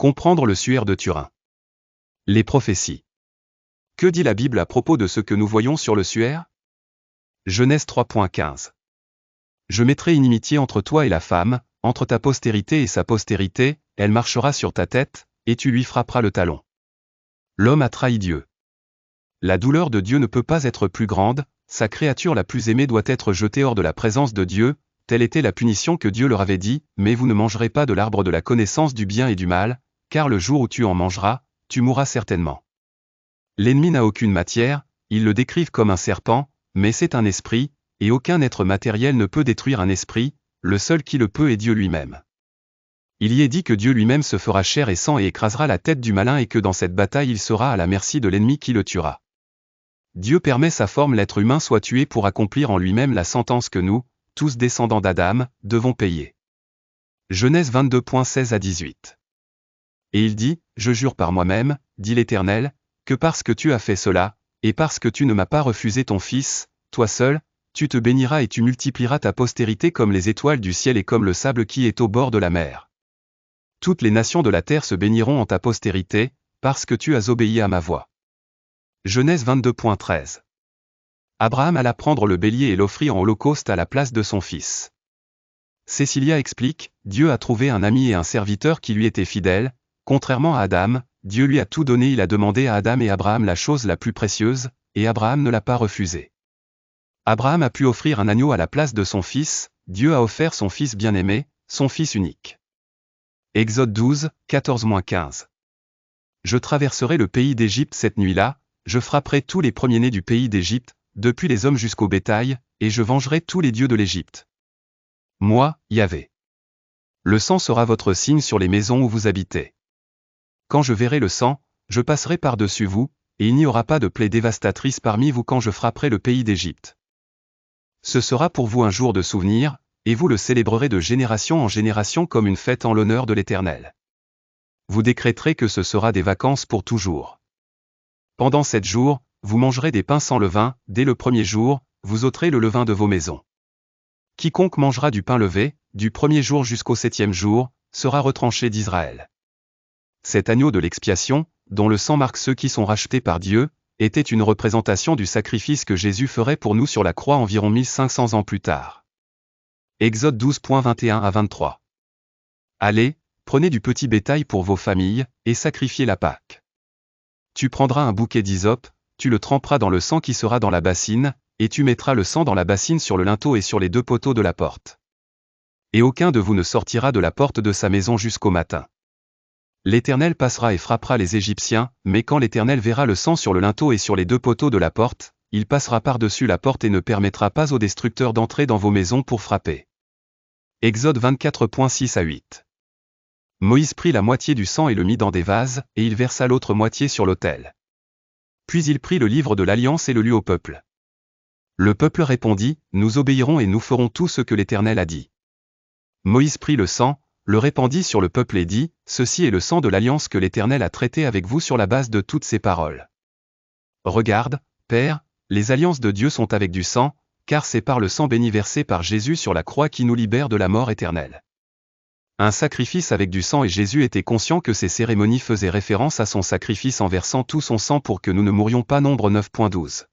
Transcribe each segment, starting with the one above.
Comprendre le suaire de Turin. Les prophéties. Que dit la Bible à propos de ce que nous voyons sur le suaire? Genèse 3.15. Je mettrai inimitié entre toi et la femme, entre ta postérité et sa postérité, elle marchera sur ta tête, et tu lui frapperas le talon. L'homme a trahi Dieu. La douleur de Dieu ne peut pas être plus grande, sa créature la plus aimée doit être jetée hors de la présence de Dieu, telle était la punition que Dieu leur avait dit, mais vous ne mangerez pas de l'arbre de la connaissance du bien et du mal, car le jour où tu en mangeras, tu mourras certainement. L'ennemi n'a aucune matière, ils le décrivent comme un serpent, mais c'est un esprit, et aucun être matériel ne peut détruire un esprit, le seul qui le peut est Dieu lui-même. Il y est dit que Dieu lui-même se fera chair et sang et écrasera la tête du malin et que dans cette bataille il sera à la merci de l'ennemi qui le tuera. Dieu permet sa forme l'être humain soit tué pour accomplir en lui-même la sentence que nous, tous descendants d'Adam, devons payer. Genèse 22.16 à 18. Et il dit, je jure par moi-même, dit l'Éternel, que parce que tu as fait cela, et parce que tu ne m'as pas refusé ton fils, toi seul, tu te béniras et tu multiplieras ta postérité comme les étoiles du ciel et comme le sable qui est au bord de la mer. Toutes les nations de la terre se béniront en ta postérité, parce que tu as obéi à ma voix. Genèse 22.13. Abraham alla prendre le bélier et l'offrit en holocauste à la place de son fils. Cécilia explique, Dieu a trouvé un ami et un serviteur qui lui était fidèle, contrairement à Adam, Dieu lui a tout donné, il a demandé à Adam et Abraham la chose la plus précieuse, et Abraham ne l'a pas refusé. Abraham a pu offrir un agneau à la place de son fils, Dieu a offert son fils bien-aimé, son fils unique. Exode 12, 14-15. Je traverserai le pays d'Égypte cette nuit-là, je frapperai tous les premiers-nés du pays d'Égypte, depuis les hommes jusqu'au bétail, et je vengerai tous les dieux de l'Égypte. Moi, Yahvé. Le sang sera votre signe sur les maisons où vous habitez. Quand je verrai le sang, je passerai par-dessus vous, et il n'y aura pas de plaie dévastatrice parmi vous quand je frapperai le pays d'Égypte. Ce sera pour vous un jour de souvenir, et vous le célébrerez de génération en génération comme une fête en l'honneur de l'Éternel. Vous décréterez que ce sera des vacances pour toujours. Pendant 7 jours, vous mangerez des pains sans levain, dès le premier jour, vous ôterez le levain de vos maisons. Quiconque mangera du pain levé, du premier jour jusqu'au 7e jour, sera retranché d'Israël. Cet agneau de l'expiation, dont le sang marque ceux qui sont rachetés par Dieu, était une représentation du sacrifice que Jésus ferait pour nous sur la croix environ 1500 ans plus tard. Exode 12.21 à 23. Allez, prenez du petit bétail pour vos familles, et sacrifiez la Pâque. Tu prendras un bouquet d'hysope, tu le tremperas dans le sang qui sera dans la bassine, et tu mettras le sang dans la bassine sur le linteau et sur les 2 poteaux de la porte. Et aucun de vous ne sortira de la porte de sa maison jusqu'au matin. L'Éternel passera et frappera les Égyptiens, mais quand l'Éternel verra le sang sur le linteau et sur les 2 poteaux de la porte, il passera par-dessus la porte et ne permettra pas aux destructeurs d'entrer dans vos maisons pour frapper. Exode 24.6 à 8. Moïse prit la moitié du sang et le mit dans des vases, et il versa l'autre moitié sur l'autel. Puis il prit le livre de l'Alliance et le lut au peuple. Le peuple répondit, nous obéirons et nous ferons tout ce que l'Éternel a dit. Moïse prit le sang, le répandit sur le peuple et dit, ceci est le sang de l'Alliance que l'Éternel a traité avec vous sur la base de toutes ces paroles. Regarde, Père, les alliances de Dieu sont avec du sang, car c'est par le sang béni versé par Jésus sur la croix qui nous libère de la mort éternelle. Un sacrifice avec du sang et Jésus était conscient que ces cérémonies faisaient référence à son sacrifice en versant tout son sang pour que nous ne mourions pas. Nombre 9.12.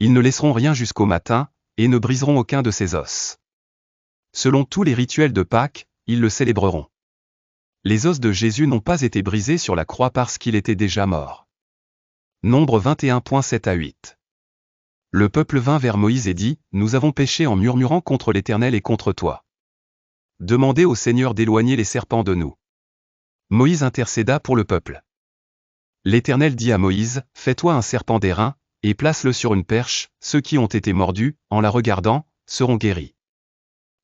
Ils ne laisseront rien jusqu'au matin, et ne briseront aucun de ses os. Selon tous les rituels de Pâques, ils le célébreront. Les os de Jésus n'ont pas été brisés sur la croix parce qu'il était déjà mort. Nombre 21.7 à 8. Le peuple vint vers Moïse et dit, nous avons péché en murmurant contre l'Éternel et contre toi. Demandez au Seigneur d'éloigner les serpents de nous. Moïse intercéda pour le peuple. L'Éternel dit à Moïse, fais-toi un serpent d'airain, et place-le sur une perche, ceux qui ont été mordus, en la regardant, seront guéris.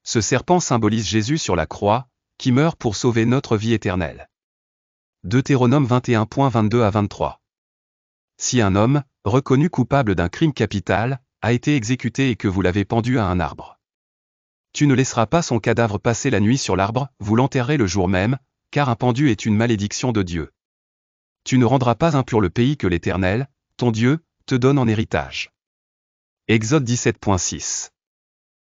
Ce serpent symbolise Jésus sur la croix, qui meurt pour sauver notre vie éternelle. Deutéronome 21.22 à 23. Si un homme, reconnu coupable d'un crime capital, a été exécuté et que vous l'avez pendu à un arbre. Tu ne laisseras pas son cadavre passer la nuit sur l'arbre, vous l'enterrerez le jour même, car un pendu est une malédiction de Dieu. Tu ne rendras pas impur le pays que l'Éternel, ton Dieu, te donne en héritage. Exode 17.6.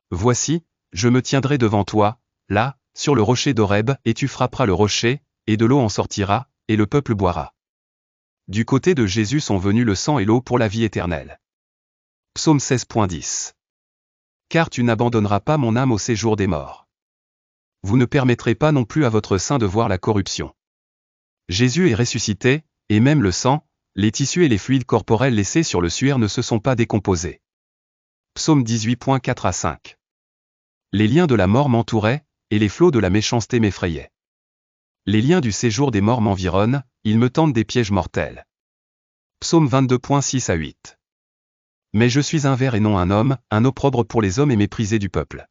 Voici, je me tiendrai devant toi, là, sur le rocher d'Horeb, et tu frapperas le rocher, et de l'eau en sortira, et le peuple boira. Du côté de Jésus sont venus le sang et l'eau pour la vie éternelle. Psaume 16.10. Car tu n'abandonneras pas mon âme au séjour des morts. Vous ne permettrez pas non plus à votre sein de voir la corruption. Jésus est ressuscité, et même le sang, les tissus et les fluides corporels laissés sur le suaire ne se sont pas décomposés. Psaume 18.4 à 5. Les liens de la mort m'entouraient, et les flots de la méchanceté m'effrayaient. Les liens du séjour des morts m'environnent, ils me tendent des pièges mortels. Psaume 22.6 à 8. Mais je suis un ver et non un homme, un opprobre pour les hommes et méprisé du peuple.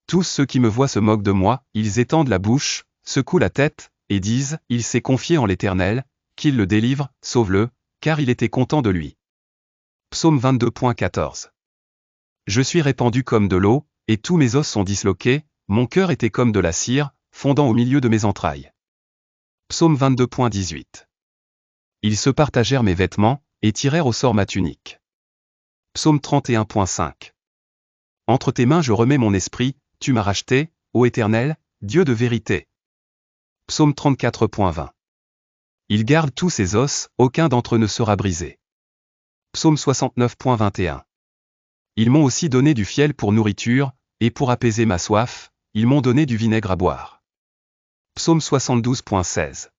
Tous ceux qui me voient se moquent de moi, ils étendent la bouche, secouent la tête, et disent, il s'est confié en l'Éternel, qu'il le délivre, sauve-le, car il était content de lui. Psaume 22.14. Je suis répandu comme de l'eau, et tous mes os sont disloqués, mon cœur était comme de la cire, fondant au milieu de mes entrailles. Psaume 22.18. Ils se partagèrent mes vêtements, et tirèrent au sort ma tunique. Psaume 31.5. Entre tes mains je remets mon esprit, tu m'as racheté, ô Éternel, Dieu de vérité. Psaume 34.20. Ils gardent tous ses os, aucun d'entre eux ne sera brisé. Psaume 69.21. Ils m'ont aussi donné du fiel pour nourriture, et pour apaiser ma soif, ils m'ont donné du vinaigre à boire. Psaume 72.16.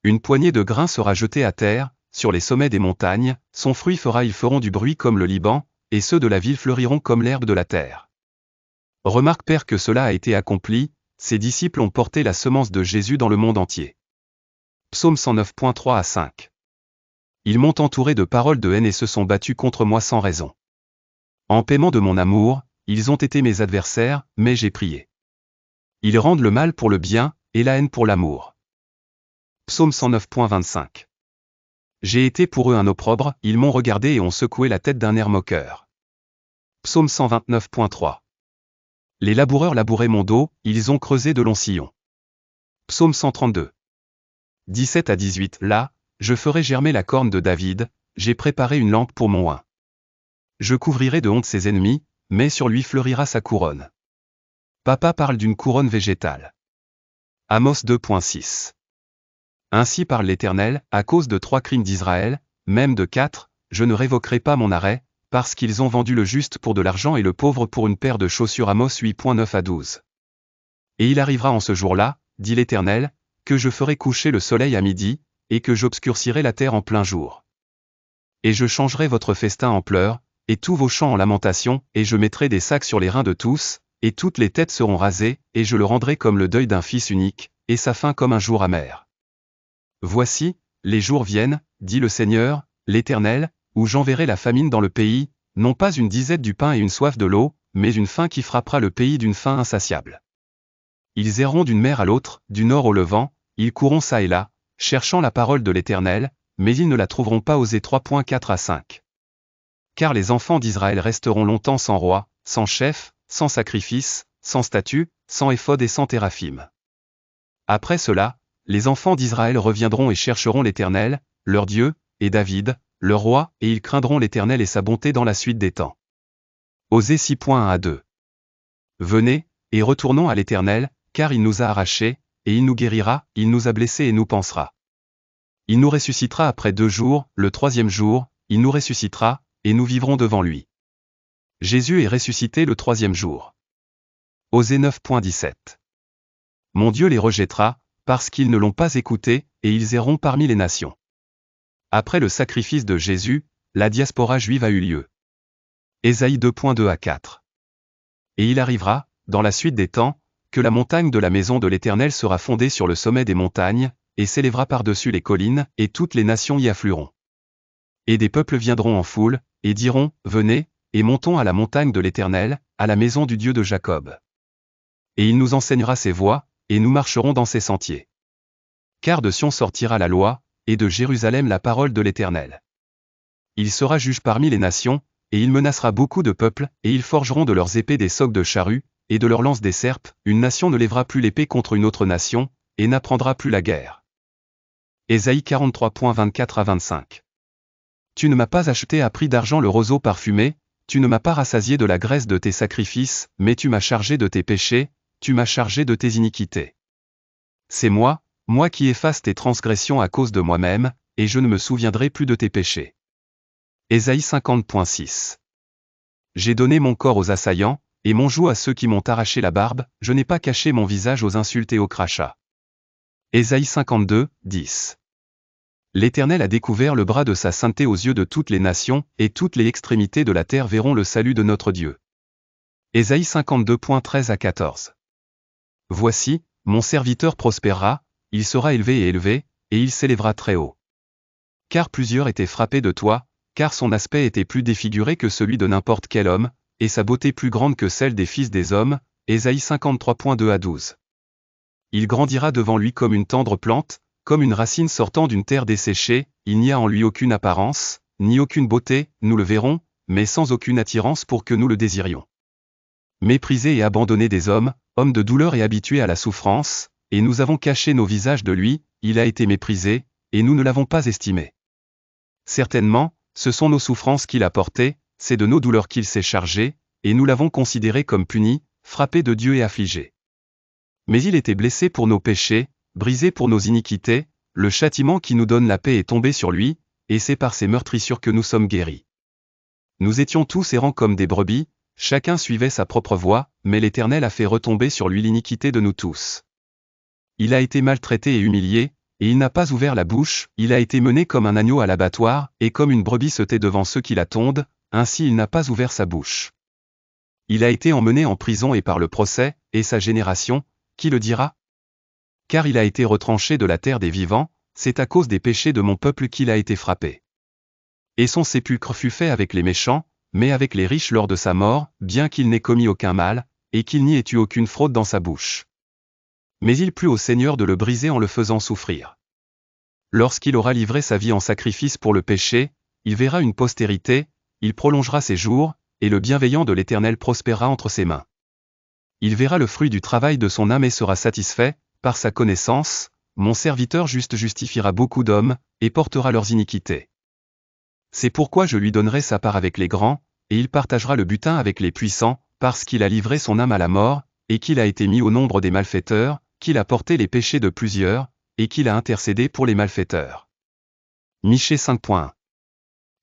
Une poignée de grains sera jetée à terre, sur les sommets des montagnes, son fruit fera, ils feront du bruit comme le Liban, et ceux de la ville fleuriront comme l'herbe de la terre. Remarque Père que cela a été accompli, ses disciples ont porté la semence de Jésus dans le monde entier. Psaume 109.3 à 5. Ils m'ont entouré de paroles de haine et se sont battus contre moi sans raison. En paiement de mon amour, ils ont été mes adversaires, mais j'ai prié. Ils rendent le mal pour le bien, et la haine pour l'amour. Psaume 109.25. J'ai été pour eux un opprobre, ils m'ont regardé et ont secoué la tête d'un air moqueur. Psaume 129.3. Les laboureurs labouraient mon dos, ils ont creusé de longs sillons. Psaume 132. 17 à 18. Là, je ferai germer la corne de David, j'ai préparé une lampe pour mon oint. Je couvrirai de honte ses ennemis, mais sur lui fleurira sa couronne. Papa parle d'une couronne végétale. Amos 2.6. Ainsi parle l'Éternel, à cause de 3 crimes d'Israël, même de 4, je ne révoquerai pas mon arrêt, parce qu'ils ont vendu le juste pour de l'argent et le pauvre pour une paire de chaussures. Amos 8.9 à 12. Et il arrivera en ce jour-là, dit l'Éternel, que je ferai coucher le soleil à midi, et que j'obscurcirai la terre en plein jour. Et je changerai votre festin en pleurs, et tous vos chants en lamentation, et je mettrai des sacs sur les reins de tous, et toutes les têtes seront rasées, et je le rendrai comme le deuil d'un fils unique, et sa fin comme un jour amer. Voici, les jours viennent, dit le Seigneur, l'Éternel, où j'enverrai la famine dans le pays, non pas une disette du pain et une soif de l'eau, mais une faim qui frappera le pays d'une faim insatiable. Ils erreront d'une mer à l'autre, du nord au levant, ils courront çà et là, cherchant la parole de l'Éternel, mais ils ne la trouveront pas. Osée 3.4 à 5. Car les enfants d'Israël resteront longtemps sans roi, sans chef, sans sacrifice, sans statut, sans éphod et sans téraphim. Après cela, les enfants d'Israël reviendront et chercheront l'Éternel, leur Dieu, et David, leur roi, et ils craindront l'Éternel et sa bonté dans la suite des temps. Osée 6.1 à 2. Venez, et retournons à l'Éternel, car il nous a arrachés, et il nous guérira, il nous a blessés et nous pansera. Il nous ressuscitera après 2 jours, le 3e jour, il nous ressuscitera, et nous vivrons devant lui. Jésus est ressuscité le 3e jour. Osée 9.17. Mon Dieu les rejettera, parce qu'ils ne l'ont pas écouté, et ils erront parmi les nations. Après le sacrifice de Jésus, la diaspora juive a eu lieu. Ésaïe 2.2 à 4. Et il arrivera, dans la suite des temps, que la montagne de la maison de l'Éternel sera fondée sur le sommet des montagnes, et s'élèvera par-dessus les collines, et toutes les nations y afflueront. Et des peuples viendront en foule, et diront, venez, et montons à la montagne de l'Éternel, à la maison du Dieu de Jacob. Et il nous enseignera ses voies, et nous marcherons dans ses sentiers. Car de Sion sortira la loi, et de Jérusalem la parole de l'Éternel. Il sera juge parmi les nations, et il menacera beaucoup de peuples, et ils forgeront de leurs épées des socs de charrues, et de leurs lances des serpes. Une nation ne lèvera plus l'épée contre une autre nation, et n'apprendra plus la guerre. Ésaïe 43.24 à 25. Tu ne m'as pas acheté à prix d'argent le roseau parfumé, tu ne m'as pas rassasié de la graisse de tes sacrifices, mais tu m'as chargé de tes péchés, tu m'as chargé de tes iniquités. C'est moi, moi qui efface tes transgressions à cause de moi-même, et je ne me souviendrai plus de tes péchés. Ésaïe 50.6. J'ai donné mon corps aux assaillants, et mon joug à ceux qui m'ont arraché la barbe, je n'ai pas caché mon visage aux insultes et aux crachats. Ésaïe 52, 10. L'Éternel a découvert le bras de sa sainteté aux yeux de toutes les nations, et toutes les extrémités de la terre verront le salut de notre Dieu. Ésaïe 52.13 à 14. Voici, mon serviteur prospérera, il sera élevé, et il s'élèvera très haut. Car plusieurs étaient frappés de toi, car son aspect était plus défiguré que celui de n'importe quel homme, et sa beauté plus grande que celle des fils des hommes. Ésaïe 53.2 à 12. Il grandira devant lui comme une tendre plante, comme une racine sortant d'une terre desséchée, il n'y a en lui aucune apparence, ni aucune beauté, nous le verrons, mais sans aucune attirance pour que nous le désirions. Méprisé et abandonné des hommes, homme de douleur et habitué à la souffrance, et nous avons caché nos visages de lui, il a été méprisé, et nous ne l'avons pas estimé. Certainement, ce sont nos souffrances qu'il a portées, c'est de nos douleurs qu'il s'est chargé, et nous l'avons considéré comme puni, frappé de Dieu et affligé. Mais il était blessé pour nos péchés, brisé pour nos iniquités, le châtiment qui nous donne la paix est tombé sur lui, et c'est par ses meurtrissures que nous sommes guéris. Nous étions tous errants comme des brebis, chacun suivait sa propre voie, mais l'Éternel a fait retomber sur lui l'iniquité de nous tous. Il a été maltraité et humilié, et il n'a pas ouvert la bouche, il a été mené comme un agneau à l'abattoir, et comme une brebis se tait devant ceux qui la tondent, ainsi il n'a pas ouvert sa bouche. Il a été emmené en prison et par le procès, et sa génération, qui le dira? Car il a été retranché de la terre des vivants, c'est à cause des péchés de mon peuple qu'il a été frappé. Et son sépulcre fut fait avec les méchants, mais avec les riches lors de sa mort, bien qu'il n'ait commis aucun mal, et qu'il n'y ait eu aucune fraude dans sa bouche. Mais il plut au Seigneur de le briser en le faisant souffrir. Lorsqu'il aura livré sa vie en sacrifice pour le péché, il verra une postérité, il prolongera ses jours, et le bienveillant de l'Éternel prospérera entre ses mains. Il verra le fruit du travail de son âme et sera satisfait, par sa connaissance, mon serviteur juste justifiera beaucoup d'hommes, et portera leurs iniquités. C'est pourquoi je lui donnerai sa part avec les grands, et il partagera le butin avec les puissants, parce qu'il a livré son âme à la mort, et qu'il a été mis au nombre des malfaiteurs, qu'il a porté les péchés de plusieurs, et qu'il a intercédé pour les malfaiteurs. Michée 5.1.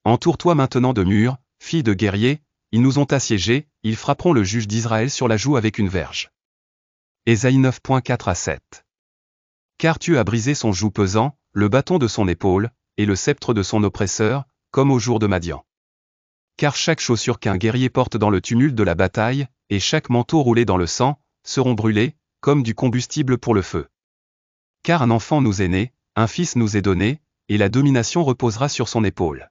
Entoure-toi maintenant de murs, fille de guerrier, ils nous ont assiégés, ils frapperont le juge d'Israël sur la joue avec une verge. Ésaïe 9.4 à 7. Car tu as brisé son joug pesant, le bâton de son épaule, et le sceptre de son oppresseur, comme au jour de Madian. Car chaque chaussure qu'un guerrier porte dans le tumulte de la bataille, et chaque manteau roulé dans le sang, seront brûlés, comme du combustible pour le feu. Car un enfant nous est né, un fils nous est donné, et la domination reposera sur son épaule.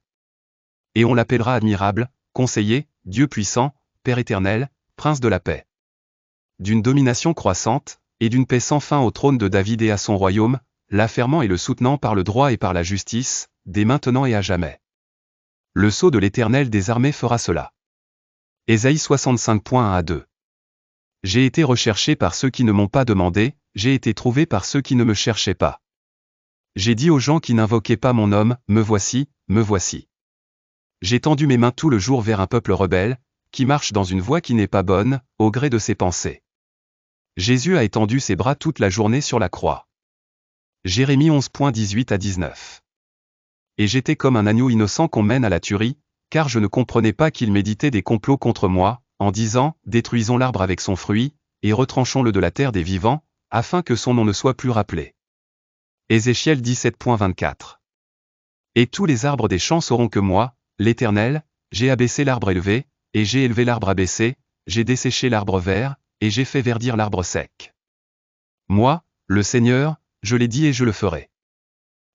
Et on l'appellera admirable, conseiller, Dieu puissant, Père éternel, Prince de la paix. D'une domination croissante, et d'une paix sans fin au trône de David et à son royaume, l'affermant et le soutenant par le droit et par la justice, dès maintenant et à jamais. Le sceau de l'Éternel des armées fera cela. Ésaïe 65.1 à 2. J'ai été recherché par ceux qui ne m'ont pas demandé, j'ai été trouvé par ceux qui ne me cherchaient pas. J'ai dit aux gens qui n'invoquaient pas mon nom, me voici, me voici. J'ai tendu mes mains tout le jour vers un peuple rebelle, qui marche dans une voie qui n'est pas bonne, au gré de ses pensées. Jésus a étendu ses bras toute la journée sur la croix. Jérémie 11.18 à 19. Et j'étais comme un agneau innocent qu'on mène à la tuerie, car je ne comprenais pas qu'il méditait des complots contre moi, en disant, détruisons l'arbre avec son fruit, et retranchons-le de la terre des vivants, afin que son nom ne soit plus rappelé. Ézéchiel 17.24. Et tous les arbres des champs sauront que moi, l'Éternel, j'ai abaissé l'arbre élevé, et j'ai élevé l'arbre abaissé, j'ai desséché l'arbre vert, et j'ai fait verdir l'arbre sec. Moi, le Seigneur, je l'ai dit et je le ferai.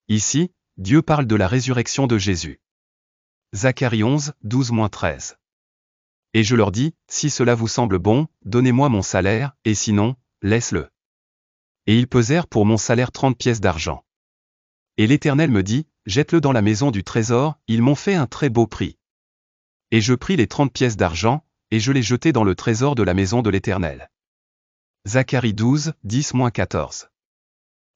Ici, Dieu parle de la résurrection de Jésus. Zacharie 11, 12-13. Et je leur dis, si cela vous semble bon, donnez-moi mon salaire, et sinon, laisse-le. Et ils pesèrent pour mon salaire 30 pièces d'argent. Et l'Éternel me dit, jette-le dans la maison du trésor, ils m'ont fait un très beau prix. Et je pris les 30 pièces d'argent, et je les jetai dans le trésor de la maison de l'Éternel. Zacharie 12, 10-14.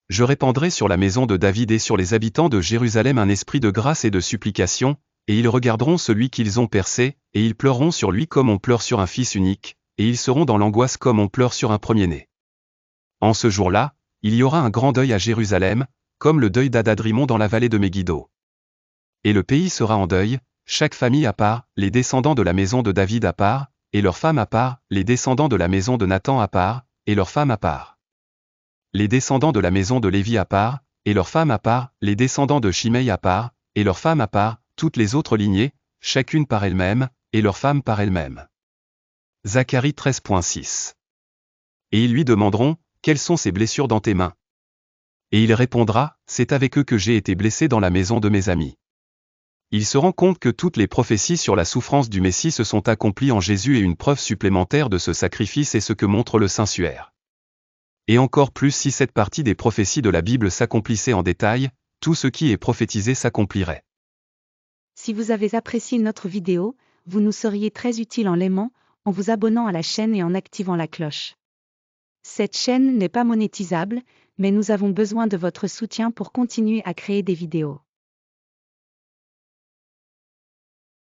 Je répandrai sur la maison de David et sur les habitants de Jérusalem un esprit de grâce et de supplication, et ils regarderont celui qu'ils ont percé, et ils pleureront sur lui comme on pleure sur un fils unique, et ils seront dans l'angoisse comme on pleure sur un premier-né. En ce jour-là, Il y aura un grand deuil à Jérusalem, comme le deuil d'Adadrimon dans la vallée de Megiddo. Et le pays sera en deuil, chaque famille à part, les descendants de la maison de David à part, et leurs femmes à part, les descendants de la maison de Nathan à part, et leurs femmes à part. Les descendants de la maison de Lévi à part, et leurs femmes à part, les descendants de Shimei à part, et leurs femmes à part, toutes les autres lignées, chacune par elle-même, et leurs femmes par elles-mêmes. Zacharie 13.6. Et ils lui demanderont, quelles sont ces blessures dans tes mains? Et il répondra, c'est avec eux que j'ai été blessé dans la maison de mes amis. Il se rend compte que toutes les prophéties sur la souffrance du Messie se sont accomplies en Jésus et une preuve supplémentaire de ce sacrifice est ce que montre le Saint-Suaire. Et encore plus si cette partie des prophéties de la Bible s'accomplissait en détail, tout ce qui est prophétisé s'accomplirait. Si vous avez apprécié notre vidéo, vous nous seriez très utile en l'aimant, en vous abonnant à la chaîne et en activant la cloche. Cette chaîne n'est pas monétisable, mais nous avons besoin de votre soutien pour continuer à créer des vidéos.